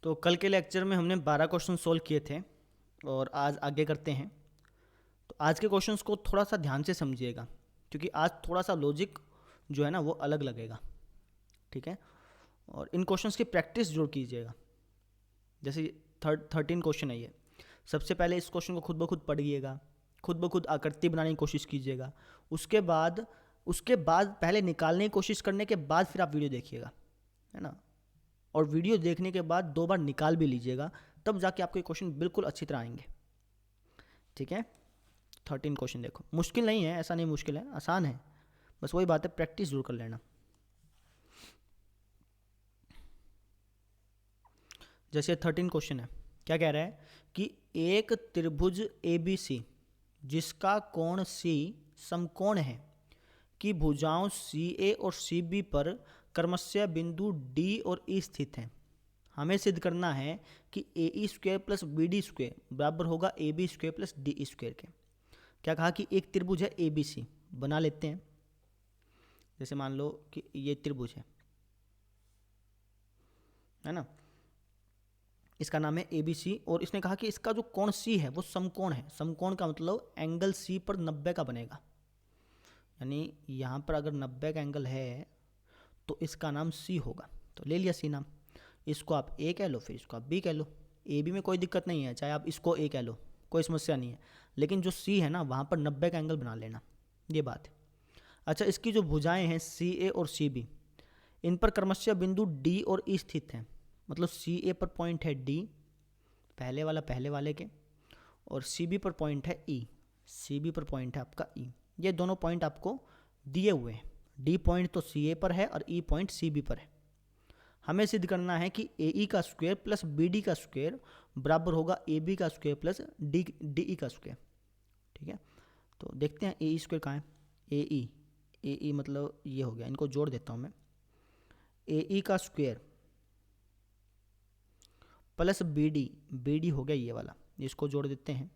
तो कल के लेक्चर में हमने 12 क्वेश्चन सोल्व किए थे और आज आगे करते हैं। तो आज के क्वेश्चंस को थोड़ा सा ध्यान से समझिएगा क्योंकि आज थोड़ा सा लॉजिक जो है ना वो अलग लगेगा, ठीक है। और इन क्वेश्चंस की प्रैक्टिस जरूर कीजिएगा। जैसे 13 क्वेश्चन है ये। सबसे पहले इस क्वेश्चन को खुद ब खुद पढ़िएगा, खुद ब खुद आकृति बनाने की कोशिश कीजिएगा। उसके बाद पहले निकालने की कोशिश करने के बाद फिर आप वीडियो देखिएगा, है ना। और वीडियो देखने के बाद 2 बार निकाल भी लीजिएगा, तब जाके आपके क्वेश्चन बिल्कुल अच्छी तरह आएंगे, ठीक है। 13 क्वेश्चन देखो, मुश्किल नहीं है, ऐसा नहीं मुश्किल है, आसान है, बस वही बात है प्रैक्टिस जरूर कर लेना। जैसे 13 क्वेश्चन है, क्या कह रहा है कि एक त्रिभुज ABC जिसका कोण C समकोण है कि भुजाओं CA और CB पर क्रमशः बिंदु D और E स्थित हैं। हमें सिद्ध करना है कि AE square plus BD square बराबर होगा AB square plus DE square के। क्या कहा कि एक त्रिभुज है ABC, बना लेते हैं। जैसे मान लो कि ये त्रिभुज है ना, इसका नाम है ABC और इसने कहा कि इसका जो कोण C है वो समकोण है। समकोण का मतलब एंगल C पर 90 का बनेगा, यानी यहाँ पर अगर 90 का एंगल है तो इसका नाम C होगा। तो ले लिया C नाम, इसको आप A कह लो, फिर इसको आप B कह लो। AB में कोई दिक्कत नहीं है, चाहे आप इसको A कह लो, कोई समस्या नहीं है, लेकिन जो C है ना वहाँ पर 90 का एंगल बना लेना, ये बात है। अच्छा, इसकी जो भुजाएं हैं CA और CB, इन पर क्रमशः बिंदु D और E स्थित हैं। मतलब CA पर पॉइंट है D, पहले वाले के, और CB पर पॉइंट है E, CB पर पॉइंट है आपका E। ये दोनों पॉइंट आपको दिए हुए हैं। D पॉइंट तो CA पर है और E पॉइंट CB पर है। हमें सिद्ध करना है कि AE का स्क्वायर प्लस BD का स्क्वायर बराबर होगा AB का स्क्वायर प्लस DE का स्क्वायर, ठीक है। तो देखते हैं AE स्क्वायर कहाँ है। AE मतलब ये हो गया, इनको जोड़ देता हूँ मैं। AE का स्क्वायर प्लस BD हो गया ये वाला, इसको जोड़ देते हैं।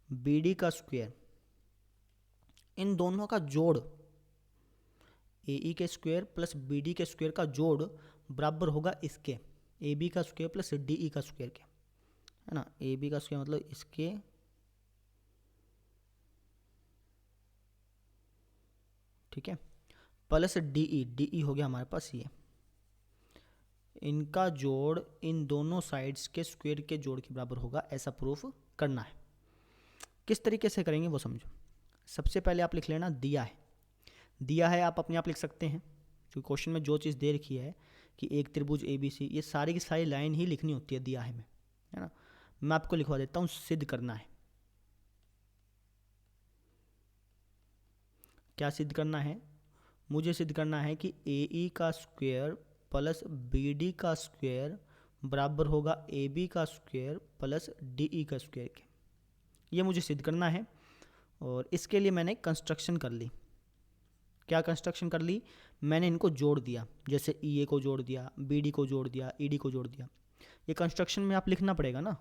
BD का स्क्वायर, इन दोनों का जोड़, AE के स्क्वायर प्लस BD के स्क्वायर का जोड़ बराबर होगा इसके, AB का स्क्वायर प्लस DE का स्क्वायर के, है ना। AB का स्क्वायर मतलब इसके ठीक है, प्लस DE हो गया हमारे पास ये। इनका जोड़ इन दोनों साइड्स के स्क्वायर के जोड़ के बराबर होगा, ऐसा प्रूफ करना है। किस तरीके से करेंगे वो समझो। सबसे पहले आप लिख लेना दिया है आप अपने आप लिख सकते हैं, क्योंकि क्वेश्चन में जो चीज़ दे रखी है कि एक त्रिभुज ABC, ये सारी की सारी लाइन ही लिखनी होती है दिया है में, है ना। मैं आपको लिखवा देता हूँ, सिद्ध करना है। क्या सिद्ध करना है? मुझे सिद्ध करना है कि AE का स्क्वायर प्लस BD का स्क्वायर बराबर होगा AB का स्क्वायर प्लस DE का स्क्वायर के। ये मुझे सिद्ध करना है और इसके लिए मैंने कंस्ट्रक्शन कर ली। क्या कंस्ट्रक्शन कर ली? मैंने इनको जोड़ दिया, जैसे EA को जोड़ दिया, BD को जोड़ दिया, ED को जोड़ दिया। ये कंस्ट्रक्शन में आप लिखना पड़ेगा ना,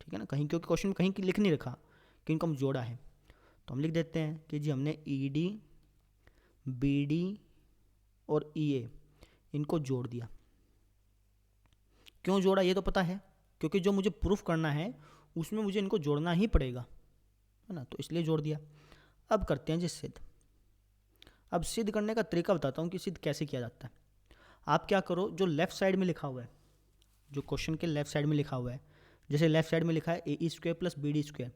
ठीक है ना, कहीं, क्योंकि क्वेश्चन में कहीं लिख नहीं रखा कि इनको हम जोड़ा है। तो हम लिख देते हैं कि जी हमने ED, BD और EA इनको जोड़ दिया। क्यों जोड़ा ये तो पता है, क्योंकि जो मुझे प्रूफ करना है उसमें मुझे इनको जोड़ना ही पड़ेगा, है ना, तो इसलिए जोड़ दिया। अब करते हैं जी सिद्ध। अब सिद्ध करने का तरीका बताता हूँ कि सिद्ध कैसे किया जाता है। आप क्या करो, जो लेफ्ट साइड में लिखा हुआ है, जो क्वेश्चन के लेफ्ट साइड में लिखा हुआ है, जैसे लेफ्ट साइड में लिखा है AE square plus BD square.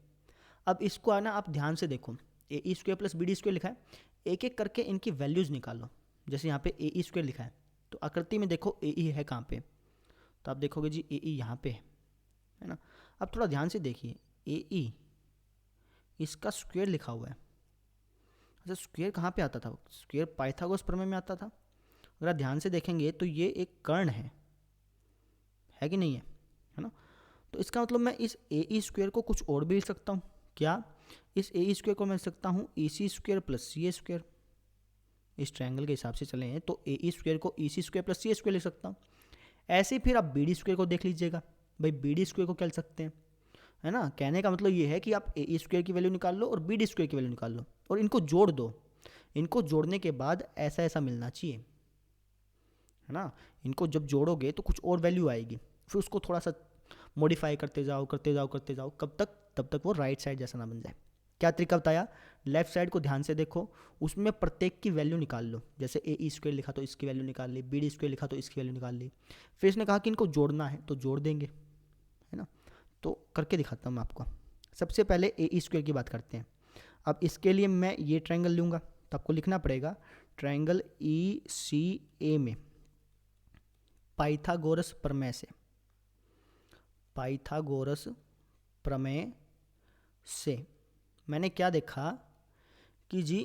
अब इसको आना आप ध्यान से देखो, AE square plus BD square लिखा है, एक एक करके इनकी वैल्यूज़ निकालो। जैसे यहाँ पे AE स्क्वायर लिखा है, तो आकृति में देखो AE है कहाँ पे, तो आप देखोगे जी AE यहाँ पे है ना। अब थोड़ा ध्यान से देखिए, AE इसका स्क्वायर लिखा हुआ है। अच्छा, स्क्वायर कहाँ पे आता था? स्क्वायर पाइथागोरस प्रमेय में आता था। अगर आप ध्यान से देखेंगे तो ये एक कर्ण है कि नहीं है ना। तो इसका मतलब मैं इस AE स्क्वायर को कुछ और भी लिख सकता हूँ। क्या? इस AE स्क्वायर को मैं लिख सकता हूँ EC square plus CA square. इस ट्रायंगल के हिसाब से चले हैं तो AE स्क्वायर को EC square plus CA square लिख सकता हूँ। ऐसे फिर आप BD स्क्वायर को देख लीजिएगा। भाई BD स्क्वायर को क्या लिख सकते हैं, है ना। कहने का मतलब ये है कि आप AE स्क्वायर की वैल्यू निकाल लो और BD स्क्वायर की वैल्यू निकाल लो और इनको जोड़ दो। इनको जोड़ने के बाद ऐसा ऐसा मिलना चाहिए, है ना। इनको जब जोड़ोगे तो कुछ और वैल्यू आएगी, फिर उसको थोड़ा सा मॉडिफाई करते जाओ करते जाओ करते जाओ, कब तक? तब तक वो राइट साइड जैसा ना बन जाए। क्या तरीका बताया? लेफ्ट साइड को ध्यान से देखो, उसमें प्रत्येक की वैल्यू निकाल लो। जैसे ए ई स्क्वायर लिखा तो इसकी वैल्यू निकाल ली, बी डी स्क्वायर लिखा तो इसकी वैल्यू निकाल ली। फिर इसने कहा कि इनको जोड़ना है तो जोड़ देंगे, है ना। तो करके दिखाता हूँ मैं आपको। सबसे पहले ए ई स्क्वायर की बात करते हैं। अब इसके लिए मैं ये ट्रायंगल लूँगा, तो आपको लिखना पड़ेगा ट्रायंगल ई सी ए में पाइथागोरस प्रमेय से, पाइथागोरस प्रमेय से मैंने क्या देखा कि जी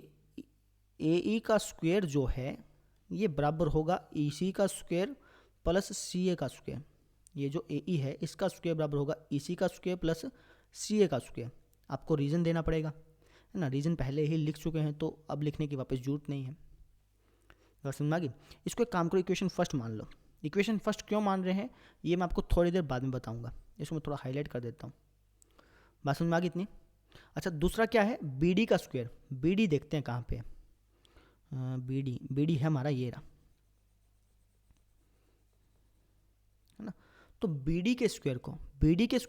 ए ई का स्क्वायर जो है ये बराबर होगा ई सी का स्क्वायर प्लस सी ए का स्क्वायर। ये जो ए ई है इसका स्क्वायर बराबर होगा ई सी का स्क्वायर प्लस सी ए का स्क्वायर। आपको रीज़न देना पड़ेगा, है ना। रीज़न पहले ही लिख चुके हैं तो अब लिखने की वापस जरूरत नहीं है। बात समझ में आ गई? इसको एक काम करो, इक्वेशन फर्स्ट मान लो। इक्वेशन फर्स्ट क्यों मान रहे हैं ये मैं आपको थोड़ी देर बाद में बताऊंगा। इसको मैं थोड़ा हाईलाइट कर देता हूँ। बात समझ में आ गई इतनी? अच्छा, दूसरा क्या है? बी डी का स्क्वायर। बी डी देखते हैं कहाँ पे है। बी डी है हमारा, ये रहा, है ना। तो बी डी के स्क्वायर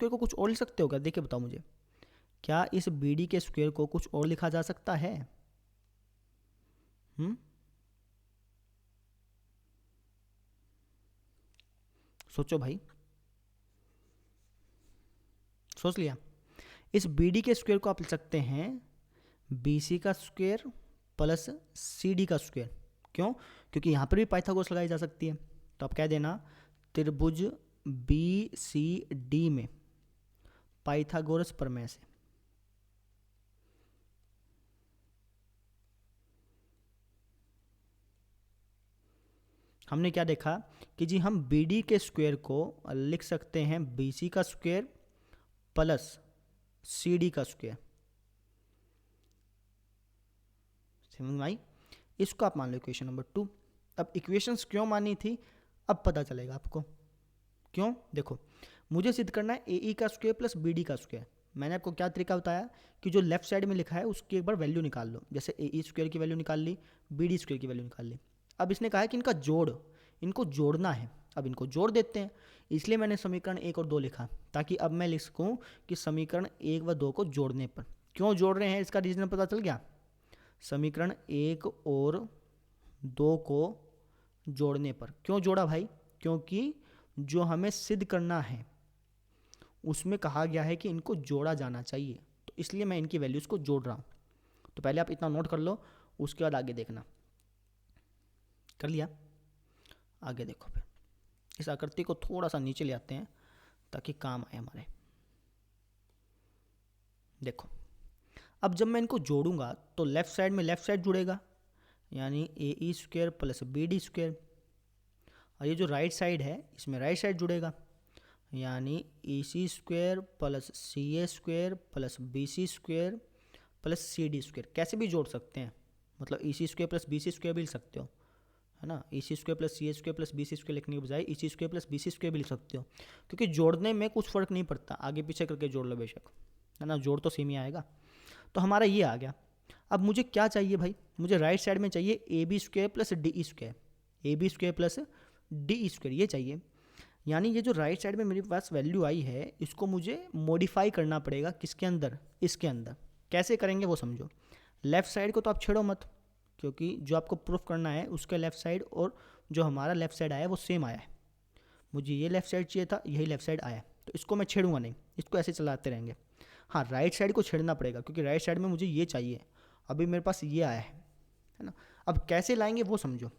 को कुछ और लिख सकते हो क्या? देखिए बताओ मुझे, क्या इस बी डी के स्क्वायर को कुछ और लिखा जा सकता है? सोचो भाई, सोच लिया? इस बी डी के स्क्वायर को आप लिख सकते हैं बी सी का स्क्वायर प्लस सी डी का स्क्वायर। क्यों? क्योंकि यहाँ पर भी पाइथागोरस लगाई जा सकती है। तो आप कह देना त्रिभुज बी सी डी में पाइथागोरस प्रमेय से। हमने क्या देखा कि जी हम बी डी के स्क्वायर को लिख सकते हैं बी सी का स्क्वायर प्लस सी डी का स्क्वायर। समझ में आई? इसको आप मान लो इक्वेशन नंबर 2। अब इक्वेशंस क्यों मानी थी अब पता चलेगा आपको। क्यों? देखो, मुझे सिद्ध करना है ए ई का स्क्वायर प्लस बी डी का स्क्वायर। मैंने आपको क्या तरीका बताया कि जो लेफ्ट साइड में लिखा है उसकी एक बार वैल्यू निकाल लो। जैसे ए ई स्क्वायर की वैल्यू निकाल ली, बी डी स्क्वायर की वैल्यू निकाल ली। अब इसने कहा है कि इनको जोड़ना है। अब इनको जोड़ देते हैं, इसलिए मैंने समीकरण 1 और 2 लिखा, ताकि अब मैं लिख सकूँ कि समीकरण 1 व 2 को जोड़ने पर। क्यों जोड़ रहे हैं इसका रीज़न पता चल गया। समीकरण 1 और 2 को जोड़ने पर क्यों जोड़ा भाई? क्योंकि जो हमें सिद्ध करना है उसमें कहा गया है कि इनको जोड़ा जाना चाहिए, तो इसलिए मैं इनकी वैल्यूज़ को जोड़ रहा हूँ। तो पहले आप इतना नोट कर लो, उसके बाद आगे देखना। कर लिया? आगे देखो, फिर इस आकृति को थोड़ा सा नीचे ले आते हैं ताकि काम आए हमारे। देखो, अब जब मैं इनको जोड़ूंगा तो लेफ्ट साइड में लेफ्ट साइड जुड़ेगा, यानी A E square plus B D square. और ये जो राइट साइड है इसमें राइट साइड जुड़ेगा, यानी E C square plus C A square plus B C square plus C D square. कैसे भी जोड़ सकते हैं, मतलब E C square plus B C square भी लिख सकते हो, है ना। E C square plus C A square plus B C square लिखने के बजाय E C square plus B C square भी लिख सकते हो, क्योंकि जोड़ने में कुछ फ़र्क नहीं पड़ता, आगे पीछे करके जोड़ लो बेशक, है ना, जोड़ तो सेम ही आएगा। तो हमारा ये आ गया। अब मुझे क्या चाहिए भाई? मुझे राइट साइड में चाहिए A B square plus D E square, A B square plus D E square ये चाहिए। यानी ये जो राइट साइड में मेरे पास वैल्यू आई है इसको मुझे मॉडिफाई करना पड़ेगा। किसके अंदर? इसके अंदर। कैसे करेंगे वो समझो। लेफ़्ट साइड को तो आप छेड़ो मत, क्योंकि जो आपको प्रूफ करना है उसके लेफ़्ट साइड और जो हमारा लेफ़्ट साइड आया है वो सेम आया है। मुझे ये लेफ़्ट साइड चाहिए था, यही लेफ़्ट साइड आया, तो इसको मैं छेड़ूंगा नहीं, इसको ऐसे चलाते रहेंगे। हाँ, राइट साइड को छेड़ना पड़ेगा क्योंकि राइट साइड में मुझे ये चाहिए, अभी मेरे पास ये आया है ना। अब कैसे लाएंगे वो समझो,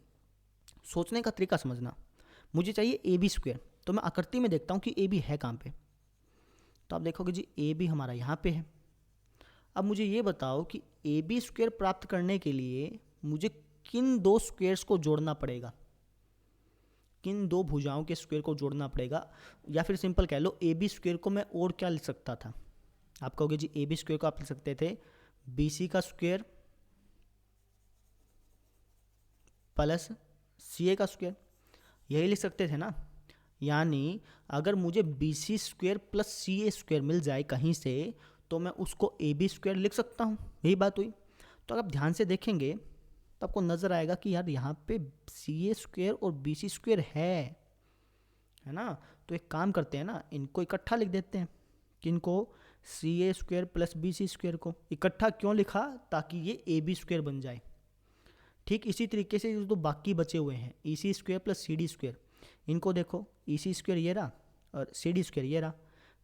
सोचने का तरीका समझना। मुझे चाहिए ए बी स्क्वायर, तो मैं आकृति में देखता हूँ कि ए बी है कहाँ पे। तो आप देखोगे जी ए बी हमारा यहाँ पे है। अब मुझे ये बताओ कि ए बी स्क्वायर प्राप्त करने के लिए मुझे किन दो स्क्वायर्स को जोड़ना पड़ेगा, किन दो भुजाओं के स्क्वायर को जोड़ना पड़ेगा। या फिर सिंपल कह लो ए बी स्क्वायर को मैं और क्या लिख सकता था। आप कहोगे जी ए बी स्क्वायर को आप लिख सकते थे बी सी का स्क्वायर प्लस सी ए का स्क्वायर, यही लिख सकते थे ना। यानी अगर मुझे B C square plus C A square मिल जाए कहीं से तो मैं उसको ए बी स्क्वायर लिख सकता हूँ, यही बात हुई। तो अगर आप ध्यान से देखेंगे तो आपको नज़र आएगा कि यार यहाँ पे सी ए स्क्वायर और बी सी स्क्वायर है ना। तो एक काम करते हैं ना, इनको इकट्ठा लिख देते हैं। किनको? C A square plus B C square को इकट्ठा क्यों लिखा? ताकि ये ए बी स्क्वेयर बन जाए। ठीक इसी तरीके से जो बाकी बचे हुए हैं E C square plus C D square, इनको देखो ई सी स्क्वेयर ये रहा और सी डी स्क्वेयर ये रहा,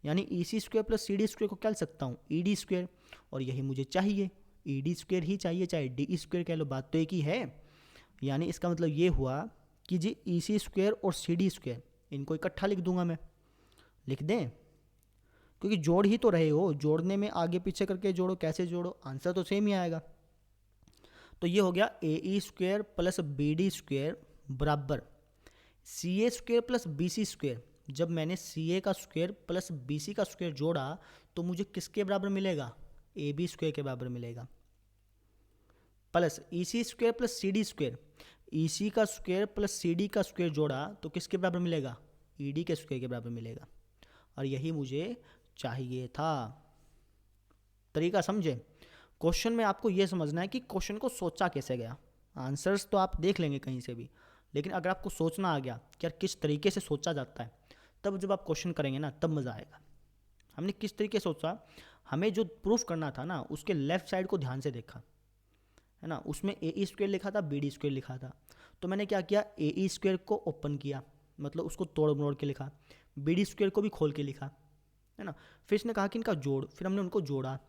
यानी E C square plus C D square को क्या लिख सकता हूँ? E D square. और यही मुझे चाहिए, ई डी स्क्वेयर ही चाहिए, चाहे डी स्क्वेयर कह लो, बात तो एक ही है। यानी इसका मतलब ये हुआ कि जी ई सी स्क्वेयर और सी डी स्क्वेयर इनको इकट्ठा लिख दूंगा मैं। लिख दें? क्योंकि जोड़ ही तो रहे हो, जोड़ने में आगे पीछे करके जोड़ो, कैसे जोड़ो, आंसर तो सेम ही आएगा। तो ये हो गया A E square plus B D square बराबर C A square plus B C square. जब मैंने सी ए का स्क्वेयर प्लस बी सी का स्क्वेयर जोड़ा तो मुझे किसके बराबर मिलेगा? ए बी स्क्वेयर के बराबर मिलेगा। Plus E C square plus C D square, E C का स्क्वेयर प्लस सी डी का स्क्वेयर जोड़ा तो किसके बराबर मिलेगा? ई डी के स्क्वेयर के बराबर मिलेगा। और यही मुझे चाहिए था। तरीका समझे? क्वेश्चन में आपको यह समझना है कि क्वेश्चन को सोचा कैसे गया। आंसर्स तो आप देख लेंगे कहीं से भी, लेकिन अगर आपको सोचना आ गया कि यार किस तरीके से सोचा जाता है, तब जब आप क्वेश्चन करेंगे ना तब मज़ा आएगा। हमने किस तरीके से सोचा, हमें जो प्रूफ करना था ना उसके लेफ्ट साइड को ध्यान से देखा, है ना। उसमें ए ई स्क्वेयर लिखा था, बी डी स्क्वेयर लिखा था, तो मैंने क्या किया, ए ई स्क्वेयर को ओपन किया, मतलब उसको तोड़ मरोड़ के लिखा, बी डी स्क्वेयर को भी खोल के लिखा, है ना। फिर इसने कहा कि इनका जोड़, फिर हमने उनको जोड़ा।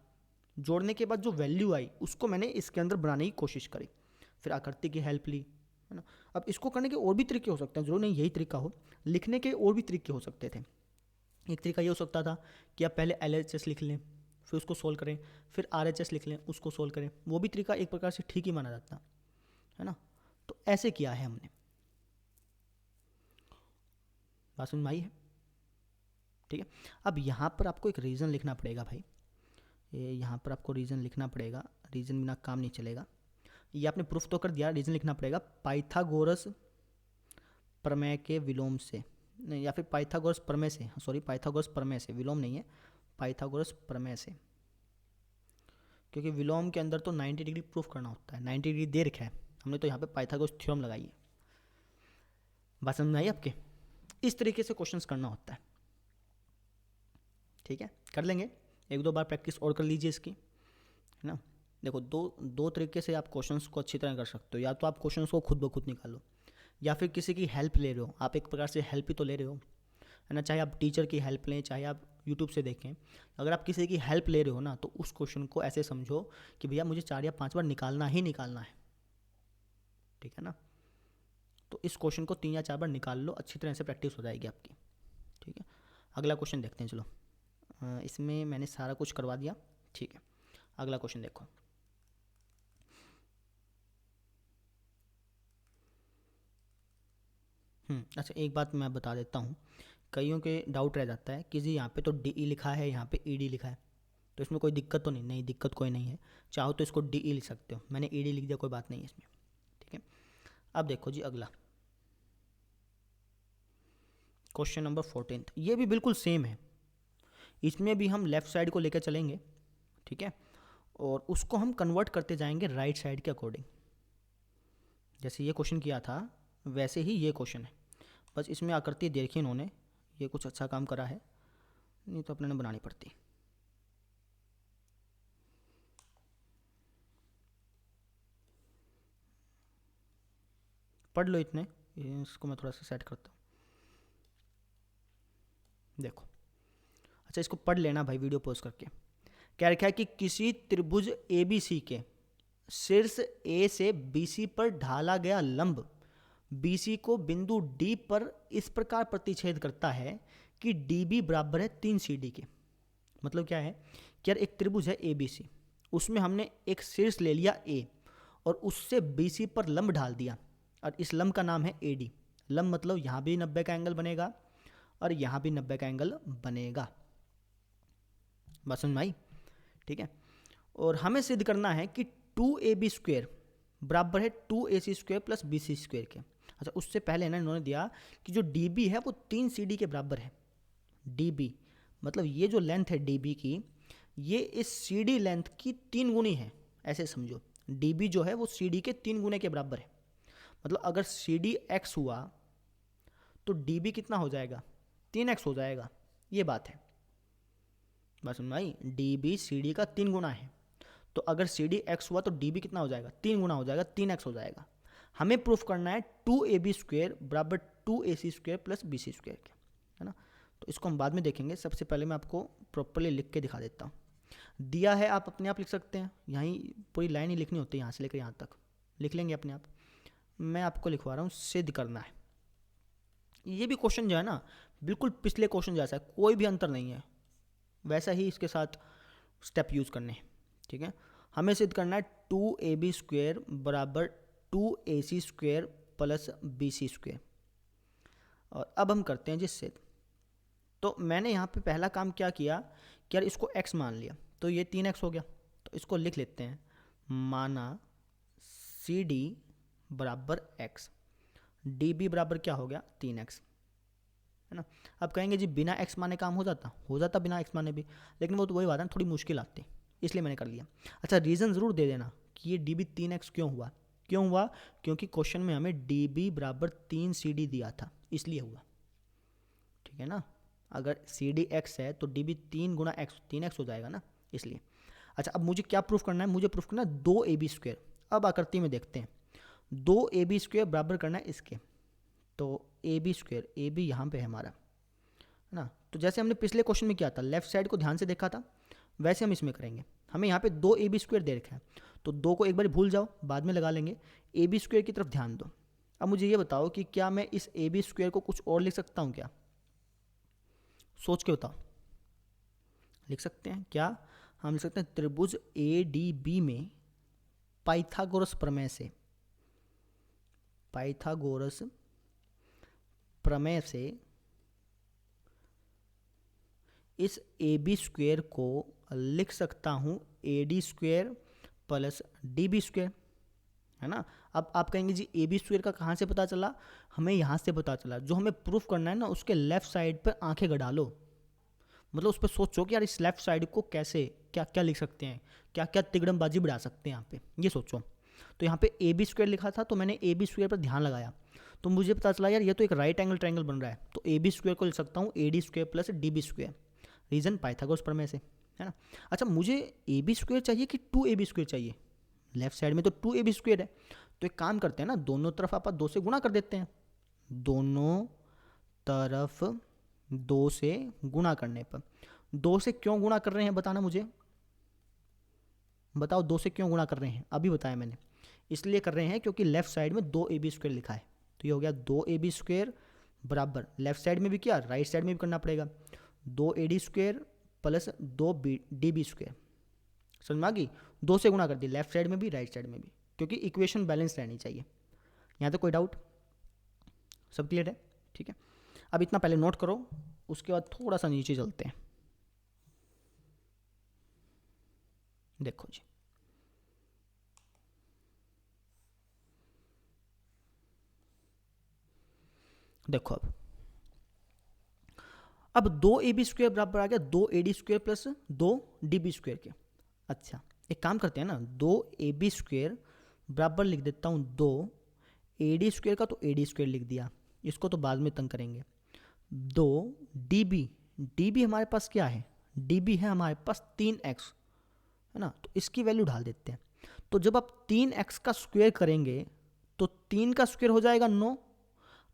जोड़ने के बाद जो वैल्यू आई उसको मैंने इसके अंदर बनाने की कोशिश करी, फिर आकृति की हेल्प ली, है ना। अब इसको करने के और भी तरीके हो सकते हैं, जरूर नहीं यही तरीका हो, लिखने के और भी तरीके हो सकते थे। एक तरीका ये हो सकता था कि आप पहले एल एच एस लिख लें, फिर उसको सोल्व करें, फिर आर एच एस लिख लें, उसको सोल्व करें। वो भी तरीका एक प्रकार से ठीक ही माना जाता है ना। तो ऐसे किया है हमने। बात समझ में आई है? ठीक है। अब यहाँ पर आपको एक रीज़न लिखना पड़ेगा भाई, ये यहाँ पर आपको रीज़न लिखना पड़ेगा, रीज़न बिना काम नहीं चलेगा। ये आपने प्रूफ तो कर दिया, रीज़न लिखना पड़ेगा। पाइथागोरस प्रमेय के विलोम से, नहीं, या फिर पाइथागोरस प्रमेय से, सॉरी पाइथागोरस प्रमेय से, विलोम नहीं है, पाइथागोरस प्रमेय से। क्योंकि विलोम के अंदर तो 90 डिग्री प्रूफ करना होता है, 90 डिग्री दे रखा है, हमने तो यहाँ पे पाइथागोरस थ्योरम लगाई है। बात समझ में आई आपके? इस तरीके से क्वेश्चंस करना होता है। ठीक है, कर लेंगे, एक दो बार प्रैक्टिस और कर लीजिए इसकी, है ना। देखो दो तरीके से आप क्वेश्चंस को अच्छी तरह कर सकते हो। या तो आप क्वेश्चंस को खुद ब खुद निकालो, या फिर किसी की हेल्प ले रहे हो। आप एक प्रकार से हेल्प ही तो ले रहे हो, है ना। चाहे आप टीचर की हेल्प लें, चाहे आप यूट्यूब से देखें, अगर आप किसी की हेल्प ले रहे हो ना, तो उस क्वेश्चन को ऐसे समझो कि भैया मुझे 4 या 5 बार निकालना ही निकालना है। ठीक है ना। तो इस क्वेश्चन को 3 या 4 बार निकाल लो, अच्छी तरह से प्रैक्टिस हो जाएगी आपकी। ठीक है, अगला क्वेश्चन देखते हैं। चलो, इसमें मैंने सारा कुछ करवा दिया। ठीक है, अगला क्वेश्चन देखो। अच्छा, एक बात मैं बता देता हूँ, कईयों के डाउट रह जाता है कि जी यहाँ पे तो डी ई लिखा है, यहाँ पे ई डी लिखा है, तो इसमें कोई दिक्कत तो नहीं? नहीं, दिक्कत कोई नहीं है, चाहो तो इसको डी ई लिख सकते हो, मैंने ई डी लिख दिया, कोई बात नहीं है इसमें। ठीक है, अब देखो जी अगला क्वेश्चन नंबर 14, ये भी बिल्कुल सेम है। इसमें भी हम लेफ़्ट साइड को लेकर चलेंगे, ठीक है, और उसको हम कन्वर्ट करते जाएंगे राइट साइड के अकॉर्डिंग। जैसे ये क्वेश्चन किया था वैसे ही ये क्वेश्चन है, बस इसमें आकृति देखी इन्होंने, ये कुछ अच्छा काम करा है, नहीं तो अपने बनानी पड़ती। पढ़ लो इतने, इसको मैं थोड़ा सा सेट करता हूँ। देखो, अच्छा इसको पढ़ लेना भाई वीडियो पॉज करके। क्या रखा है कि किसी त्रिभुज ए बी सी के शीर्ष ए से बी सी पर ढाला गया लंब बी सी को बिंदु डी पर इस प्रकार प्रतिच्छेद करता है कि डी बी बराबर है 3 सी डी के। मतलब क्या है कि यार एक त्रिभुज है ए बी सी, उसमें हमने एक शीर्ष ले लिया ए और उससे बी सी पर लंब ढाल दिया, और इस लंब का नाम है ए डी। लंब मतलब यहाँ भी 90 का एंगल बनेगा और यहाँ भी 90 का एंगल बनेगा। बात समझ में आई? ठीक है, और हमें सिद्ध करना है कि 2ab स्क्वेयर बराबर है 2ac square plus bc square के। अच्छा, उससे पहले ना इन्होंने दिया कि जो db है वो 3 cd के बराबर है। db मतलब ये जो लेंथ है db की, ये इस cd लेंथ की 3 गुनी है, ऐसे समझो। db जो है वो cd के 3 गुने के बराबर है। मतलब अगर cd x हुआ तो db कितना हो जाएगा? 3x हो जाएगा, ये बात है। बस समझ आई, डी बी सी डी का 3 गुना है, तो अगर सी डी एक्स हुआ तो डी बी कितना हो जाएगा, 3 गुना हो जाएगा, 3x हो जाएगा। हमें प्रूफ करना है 2ab² बराबर 2ac² प्लस bc² के, है ना। तो इसको हम बाद में देखेंगे, सबसे पहले मैं आपको प्रॉपरली लिख के दिखा देता हूँ। दिया है आप अपने आप लिख सकते हैं, यहीं पूरी लाइन ही लिखनी होती है, यहाँ से लेकर यहाँ तक लिख लेंगे अपने आप। मैं आपको लिखवा रहा हूँ, सिद्ध करना है। ये भी क्वेश्चन जो है ना बिल्कुल पिछले क्वेश्चन जैसा है, कोई भी अंतर नहीं है, वैसा ही इसके साथ स्टेप यूज़ करने हैं, ठीक है। हमें सिद्ध करना है 2ab² बराबर 2ac² प्लस bc²। और अब हम करते हैं जी सिद्ध। तो मैंने यहाँ पे पहला काम क्या किया कि यार इसको x मान लिया, तो ये 3x हो गया। तो इसको लिख लेते हैं, माना सी डी बराबर x, डी बी बराबर क्या हो गया 3x, है ना। अब कहेंगे जी बिना x माने काम हो जाता बिना x माने भी, लेकिन वो तो वही बात है, थोड़ी मुश्किल आती, इसलिए मैंने कर लिया। अच्छा, रीज़न ज़रूर दे देना कि ये डी बी 3x क्यों हुआ, क्योंकि क्वेश्चन में हमें डी बी बराबर 3 सी डी दिया था, इसलिए हुआ, ठीक है ना। अगर सी डी एक्स है तो डी बी 3 गुना एक्स 3x हो जाएगा ना, इसलिए। अच्छा, अब मुझे क्या प्रूफ करना है, मुझे प्रूफ करना है 2ab²। अब आकृति में देखते हैं, 2ab² बराबर करना है इसके, तो ab², ए बी यहाँ पे है हमारा, है ना। तो जैसे हमने पिछले क्वेश्चन में किया था, लेफ्ट साइड को ध्यान से देखा था, वैसे हम इसमें करेंगे। हमें यहाँ पे 2ab² दे रखा है, तो 2 को एक बार भूल जाओ, बाद में लगा लेंगे। ab² की तरफ ध्यान दो। अब मुझे ये बताओ कि क्या मैं इस ab² को कुछ और लिख सकता हूँ क्या, सोच के बताओ। लिख सकते हैं क्या, हम लिख सकते हैं त्रिभुज ए डी बी में पाइथागोरस प्रमेय से इस ab² को लिख सकता हूँ ad² प्लस db², है ना। अब आप कहेंगे जी ab² का कहाँ से पता चला, हमें यहाँ से पता चला। जो हमें प्रूफ करना है ना, उसके लेफ्ट साइड पर आंखें गड़ा लो, मतलब उस पर सोचो कि यार इस लेफ्ट साइड को कैसे क्या क्या लिख सकते हैं, क्या क्या तिगड़मबाजी बढ़ा सकते हैं यहाँ पे, ये सोचो। तो यहाँ पे ab² लिखा था, तो मैंने ab² पर ध्यान लगाया, तो मुझे पता चला यार ये तो एक राइट एंगल ट्रायंगल बन रहा है, तो ab² को लिख सकता हूँ ad² plus db²। Reason Pythagoras प्रमेय से, है ना। अच्छा, मुझे ab² चाहिए कि 2ab² चाहिए, लेफ्ट साइड में तो 2ab² है, तो एक काम करते हैं ना, दोनों तरफ आप 2 से गुणा कर देते हैं। दोनों तरफ 2 से गुणा करने पर, 2 से क्यों गुणा कर रहे हैं बताना मुझे, बताओ 2 से क्यों गुणा कर रहे हैं, अभी बताया मैंने। इसलिए कर रहे हैं क्योंकि लेफ्ट साइड में 2ab² लिखा है, तो ये हो गया 2ab² बराबर, लेफ्ट साइड में भी किया राइट साइड में भी करना पड़ेगा, 2ad² प्लस 2db²। समझ में आ गई, 2 से गुणा कर दी, लेफ्ट साइड में भी राइट साइड में भी, क्योंकि इक्वेशन बैलेंस रहनी चाहिए। यहाँ तक कोई डाउट, सब क्लियर है, ठीक है। अब इतना पहले नोट करो, उसके बाद थोड़ा सा नीचे चलते हैं। देखो जी, देखो अब 2ab² बराबर आ गया 2ad² प्लस 2db² के। अच्छा, एक काम करते हैं ना, 2ab² बराबर लिख देता हूँ 2ad² का, तो ad² लिख दिया, इसको तो बाद में तंग करेंगे। 2db हमारे पास क्या है, db है हमारे पास 3x, है ना, तो इसकी वैल्यू डाल देते हैं। तो जब आप 3x का स्क्वायर करेंगे तो 3 का स्क्वायर हो जाएगा 9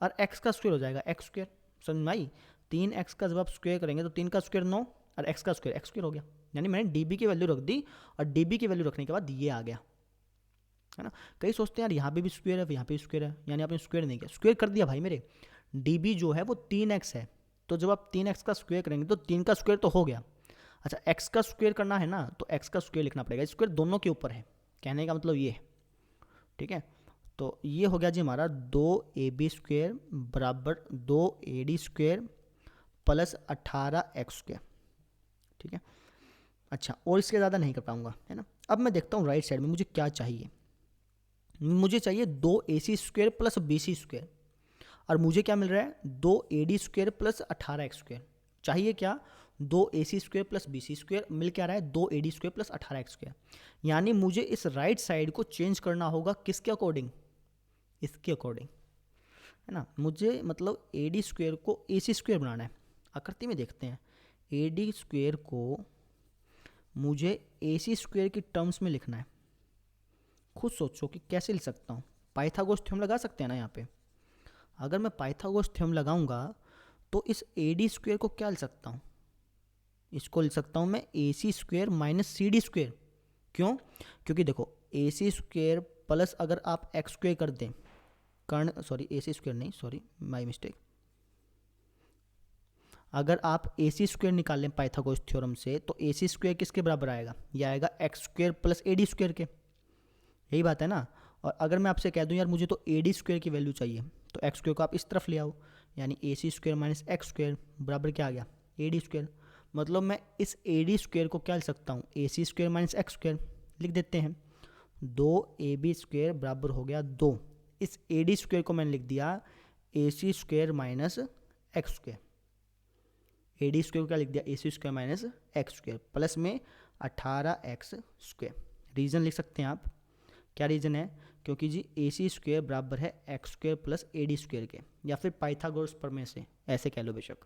और x का स्क्वायर हो जाएगा x²। समझ में आई, 3x का जब आप स्क्वायर करेंगे तो 3 का स्क्वायर 9 और x का स्क्वायर x² हो गया, यानी मैंने db की वैल्यू रख दी और db की वैल्यू रखने के बाद ये आ गया, है ना। कई सोचते हैं यार यहाँ पे भी स्क्वायर है, यहाँ पे भी स्क्वायर है, यानी आपने स्क्वायर नहीं किया, स्क्वायर कर दिया भाई मेरे। db जो है वो 3x है, तो जब आप 3x का स्क्वायर करेंगे तो 3 का स्क्वायर तो हो गया। अच्छा, x का स्क्वायर करना है ना, तो x का स्क्वायर लिखना पड़ेगा, स्क्वायर दोनों के ऊपर है, कहने का मतलब ये है, ठीक है। तो ये हो गया जी हमारा 2ab² बराबर 2ad² प्लस 18x², ठीक है। अच्छा, और इसके ज़्यादा नहीं कर पाऊंगा, है ना। अब मैं देखता हूँ राइट साइड में मुझे क्या चाहिए, मुझे चाहिए 2ac² प्लस bc², और मुझे क्या मिल रहा है 2ad² प्लस 18x²। चाहिए क्या, 2ac² प्लस bc² मिल के आ रहा है 2ad² प्लस 18x², यानी मुझे इस राइट साइड को चेंज करना होगा किसके अकॉर्डिंग, इसके अकॉर्डिंग, है ना। मुझे मतलब ad² को ac² बनाना है, आकृति में देखते हैं, ए डी स्क्वेयर को मुझे ए सी स्क्वेयर की टर्म्स में लिखना है। खुद सोचो कि कैसे लिख सकता हूँ। पाइथागोरस थ्योरम लगा सकते हैं ना यहाँ पे। अगर मैं पाइथागोरस थ्योरम लगाऊंगा तो इस ए डी स्क्वेयर को क्या लिख सकता हूँ, इसको लिख सकता हूँ मैं A C square minus C D square. क्यों? क्योंकि देखो ए सी स्क्वेयर प्लस अगर आप एक्स स्क्वेयर कर दें, कर्ण सॉरी ए सी स्क्वेयर नहीं, सॉरी माई मिस्टेक, अगर आप ए सी स्क्वेयर निकाल लें पाइथागोरस थ्योरम से तो ए सी स्क्वेयर किसके बराबर आएगा, यह आएगा एक्स स्क्वेयर प्लस ए डी स्क्वेयर के। यही बात है ना। और अगर मैं आपसे कह दूं यार मुझे तो ए डी स्क्वेयर की वैल्यू चाहिए, तो एक्स स्क्वेयर को आप इस तरफ ले आओ, यानी ए C square minus X square बराबर क्या आ गया, ए डी स्क्वेयर। मतलब मैं इस ए डी स्क्वेयर को क्या लिख सकता हूँ, ए C square minus X square लिख देते हैं। 2ab स्क्वेयर बराबर हो गया 2। इस ए डी स्क्वेयर को मैंने लिख दिया A C square minus X square. A D square को क्या लिख दिया, A C square minus X square plus में 18x स्क्वेयर। रीज़न लिख सकते हैं आप, क्या रीज़न है, क्योंकि जी ए सी स्क्वेयर बराबर है एक्स स्क्वेयर प्लस ए डी स्क्वेयर के, या फिर पाइथागोरस प्रमेय से, ऐसे कह लो बेशक।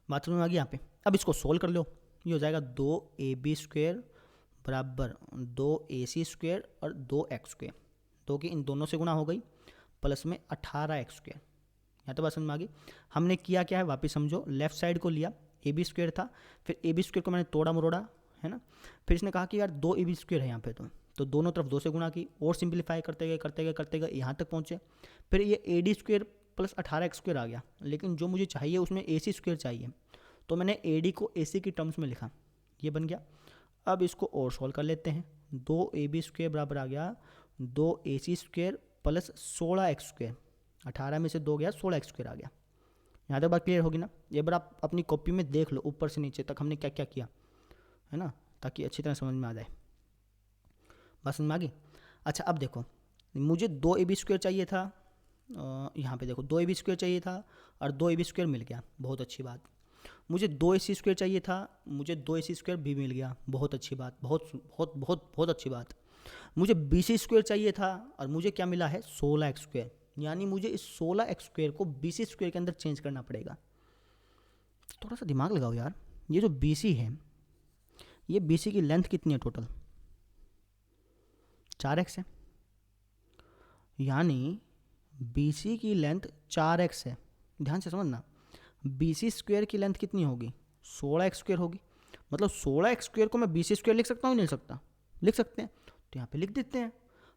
बात समझ में आ गई यहाँ पे। अब इसको सोल्व कर लो, ये हो जाएगा 2ab स्क्वेयर बराबर 2ac स्क्वेयर और 2x स्क्वेयर, 2 की इन दोनों से गुणा हो गई प्लस में 18x स्क्वेयर। यहाँ तो बात समझ में आ गई। हमने किया क्या है, वापस समझो, लेफ्ट साइड को लिया, ए बी स्क्वेयर था, फिर ए बी स्क्वेयर को मैंने तोड़ा मरोड़ा, है ना। फिर इसने कहा कि यार 2ab स्क्वेयर है यहाँ पे, तो दोनों तरफ 2 से गुणा की और सिंप्लीफाई करते गए यहाँ तक पहुँचे। फिर ये A D square plus 18x square आ गया, लेकिन जो मुझे चाहिए उसमें ए सी स्क्वेयर चाहिए, तो मैंने ए डी को ए सी की टर्म्स में लिखा, ये बन गया। अब इसको और सॉल्व कर लेते हैं। 2ab स्क्वेयर बराबर आ गया 2ac square plus 16x square, 18 में से 2 गया 16x स्क्वेयर आ गया। यहाँ तक बात क्लियर होगी ना। ये बार आप अपनी कॉपी में देख लो ऊपर से नीचे तक हमने क्या क्या किया, है ना, ताकि अच्छी तरह समझ में आ जाए। बात समझ में आ गई। अच्छा अब देखो, मुझे 2ab स्क्वेयर चाहिए था, यहाँ पे देखो 2ab स्क्वेयर चाहिए था और 2ab स्क्वेयर मिल गया, बहुत अच्छी बात। मुझे 2ac स्क्वेयर चाहिए था, मुझे 2ac स्क्वेयर भी मिल गया, बहुत अच्छी बात, बहुत बहुत बहुत बहुत अच्छी बात। मुझे bc स्क्वेयर चाहिए था और मुझे क्या मिला है, 16x स्क्वेयर, यानी मुझे इस 16x स्क्वेयर को bc स्क्वेयर के अंदर चेंज करना पड़ेगा। थोड़ा सा दिमाग लगाओ यार, ये जो bc है, ये bc की लेंथ कितनी है टोटल, 4x है, यानी bc की लेंथ 4x है। ध्यान से समझना, bc स्क्वेयर की लेंथ कितनी होगी, 16x स्क्वेयर होगी। मतलब 16x स्क्वेयर को मैं bc स्क्वेयर लिख सकता हूँ, नहीं लिख सकता, लिख सकते हैं, तो यहाँ पे लिख देते हैं।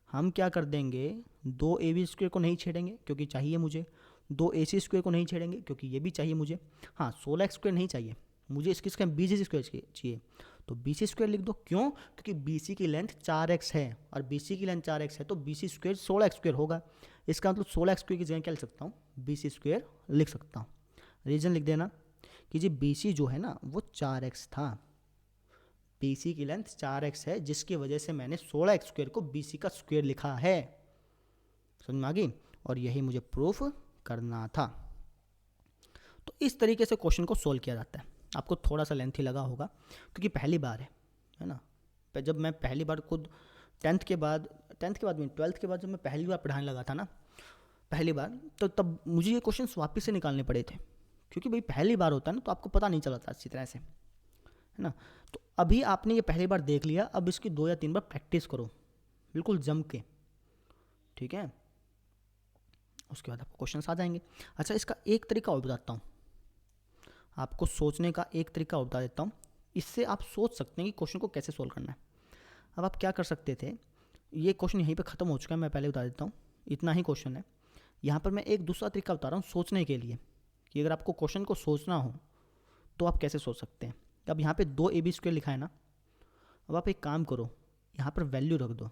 हम क्या कर देंगे, 2ab स्क्वेयर को नहीं छेड़ेंगे क्योंकि चाहिए मुझे, 2ac स्क्वेयर को नहीं छेड़ेंगे क्योंकि ये भी चाहिए मुझे, हाँ 16x स्क्वेयर नहीं चाहिए मुझे, इसका bc स्क्वेयर चाहिए, तो bc स्क्वेयर लिख दो। क्यों? क्योंकि bc की लेंथ 4x है और bc की लेंथ 4x है, तो bc स्क्वेयर 16x स्क्वेयर होगा। इसका मतलब 16x स्क्वेयर की जगह क्या लिख सकता हूँ, bc स्क्वेयर लिख सकता हूँ। रीज़न लिख देना कि जी bc जो है ना वो 4x था, bc की लेंथ 4x है, जिसकी वजह से मैंने 16x स्क्वेयर को bc का स्क्वेयर लिखा है। समझ में आ गई। और यही मुझे प्रूफ करना था। तो इस तरीके से क्वेश्चन को सोल्व किया जाता है। आपको थोड़ा सा लेंथी लगा होगा क्योंकि पहली बार है ना। जब मैं पहली बार खुद 10th के बाद में 12th के बाद जब मैं पहली बार पढ़ाने लगा था ना, पहली बार, तो तब मुझे ये क्वेश्चन वापस से निकालने पड़े थे, क्योंकि भाई पहली बार होता है ना, तो आपको पता नहीं चला था अच्छी तरह से, है ना। तो अभी आपने ये पहली बार देख लिया, अब इसकी 2 या 3 बार प्रैक्टिस करो बिल्कुल जम के, ठीक है। उसके बाद आपको क्वेश्चंस आ जाएंगे। अच्छा, इसका एक तरीका और बताता हूँ आपको, सोचने का एक तरीका और बता देता हूँ, इससे आप सोच सकते हैं कि क्वेश्चन को कैसे सोल्व करना है। अब आप क्या कर सकते थे, ये क्वेश्चन यहीं पे ख़त्म हो चुका है, मैं पहले बता देता हूँ, इतना ही क्वेश्चन है। यहाँ पर मैं एक दूसरा तरीका बता रहा हूँ सोचने के लिए, कि अगर आपको क्वेश्चन को सोचना हो तो आप कैसे सोच सकते हैं। अब यहाँ पे 2ab स्क्वेयर लिखा है ना, अब आप एक काम करो, यहाँ पर वैल्यू रख दो,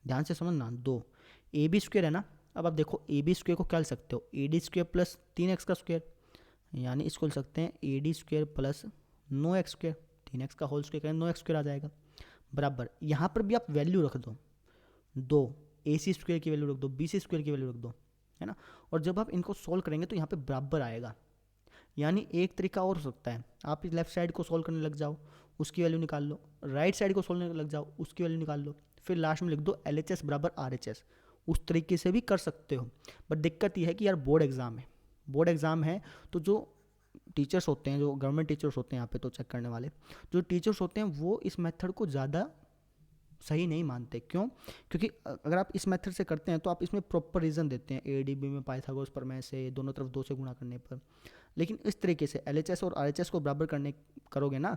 ध्यान से समझना, 2ab स्क्वेयर है ना। अब आप देखो ab स्क्वेयर को क्या लिख सकते हो, ad स्क्वेयर प्लस 3x का स्क्वेयर, यानी इसको लिख सकते हैं ad square plus 9x square, 3x का होल स्क्वेयर करें 9x स्क्वेयर आ जाएगा, बराबर यहाँ पर भी आप वैल्यू रख दो, 2ac स्क्वेयर की वैल्यू रख दो, bc स्क्वेयर की वैल्यू रख दो, है ना। और जब आप इनको सोल्व करेंगे तो यहाँ पे बराबर आएगा। यानी एक तरीका और हो सकता है, आप इस लेफ्ट साइड को सोल्व करने लग जाओ, उसकी वैल्यू निकाल लो, राइट साइड को सोल्व करने लग जाओ, उसकी वैल्यू निकाल लो, फिर लास्ट में लिख दो LHS बराबर RHS। उस तरीके से भी कर सकते हो, बट दिक्कत यह है कि यार बोर्ड एग्ज़ाम है, तो जो टीचर्स होते हैं, जो गवर्नमेंट टीचर्स होते हैं यहाँ पे तो चेक करने वाले, जो टीचर्स होते हैं वो इस मेथड को ज़्यादा सही नहीं मानते। क्यों? क्योंकि अगर आप इस मेथड से करते हैं तो आप इसमें प्रॉपर रीज़न देते हैं, ADB में पाइथागोरस प्रमेय से दोनों तरफ 2 से गुणा करने पर। लेकिन इस तरीके से LHS और RHS को बराबर करोगे ना,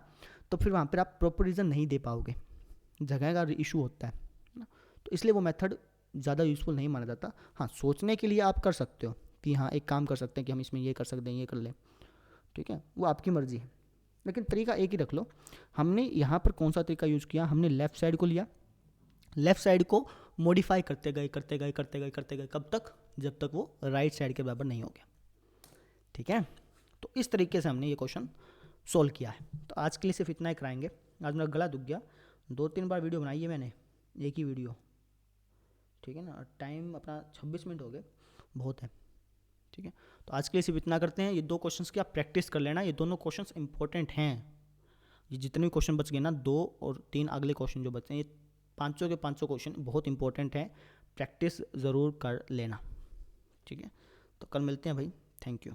तो फिर वहाँ पर आप प्रॉपर रीज़न नहीं दे पाओगे, जगह का इशू होता है ना। तो इसलिए वो मेथड ज़्यादा यूज़फुल नहीं माना जाता। हाँ, सोचने के लिए आप कर सकते हो कि हाँ एक काम कर सकते हैं कि हम इसमें ये कर सकते हैं, ये कर लें, ठीक है, वो आपकी मर्ज़ी है, लेकिन तरीका एक ही रख लो। हमने यहाँ पर कौन सा तरीका यूज़ किया, हमने लेफ़्ट साइड को लिया, लेफ़्ट साइड को मॉडिफाई करते गए करते गए करते गए करते गए, कब तक? जब तक वो राइट साइड के बराबर नहीं हो गया, ठीक है। तो इस तरीके से हमने ये क्वेश्चन सोल्व किया है। तो आज के लिए सिर्फ इतना ही कराएंगे। आज मेरा गला दुख गया, 2-3 बार वीडियो बनाई है मैंने, एक ही वीडियो, ठीक है ना। टाइम अपना 26 मिनट हो गए, बहुत है, ठीक है। तो आज के लिए सिर्फ इतना करते हैं। ये 2 क्वेश्चंस की आप प्रैक्टिस कर लेना, ये दोनों क्वेश्चंस इंपॉर्टेंट हैं। ये जितने भी क्वेश्चन बच गए ना, 2 और 3 अगले क्वेश्चन जो बचे हैं, ये 500 के 500 क्वेश्चन बहुत इंपॉर्टेंट है, प्रैक्टिस ज़रूर कर लेना, ठीक है। तो कल मिलते हैं भाई, थैंक यू।